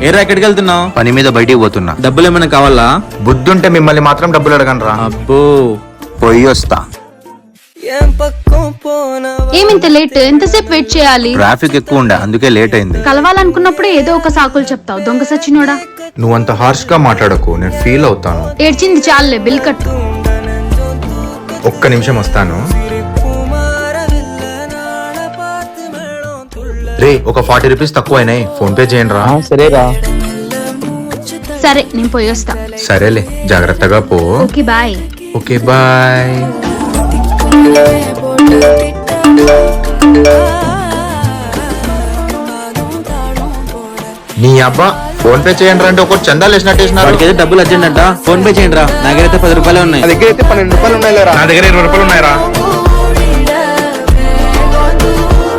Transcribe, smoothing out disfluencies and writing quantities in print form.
ఏరా ఎక్కడికి వెళ్తున్నావు? పని మీద బయటికి పోతున్నా. డబ్బులు ఏమైనా కావాలా? బుద్ధుంటే మిమ్మల్ని మాత్రం డబ్బులు అడగనరా. అబ్బో పోయి వస్తా. ఏమింత లేట్? ఎంతసేపు వెయిట్ చేయాలి? ట్రాఫిక్ ఎక్కువ ఉండే, అందుకే లేట్ అయింది. కలవాలనుకున్నప్పుడే ఏదో ఒక సాకులు చెప్తావు, దొంగ సచ్చినోడా. నువ్వంత హార్ష్ గా మాట్లాడకు, నేను ఫీల్ అవుతాను. ఏడ్చింది చాలులే, బిల్ కట్టు. ఒక్క నిమిషం వస్తాను. రే, ఒక 40 రూపీస్ తక్కువ అయినాయి, ఫోన్ పే చేయండి రా. సరేరా. సరే నేను పోయి వస్తా. సరేలే, జాగ్రత్తగా పో. Okay bye. Okay bye. నీ అబ్బా, ఫోన్ పే చేయండి రా అంటే ఒకటి చందాలు వేసినట్టు వేసినారు. వాడికి ఏదో డబ్బులు అర్జెంట్ అంట, ఫోన్ పే చేయండి రా. నా దగ్గర అయితే 10 రూపాయలు ఉన్నాయి. నా దగ్గర అయితే 12 రూపాయలు ఉన్నాయి. నా దగ్గర 20 రూపాయలు ఉన్నాయిరా.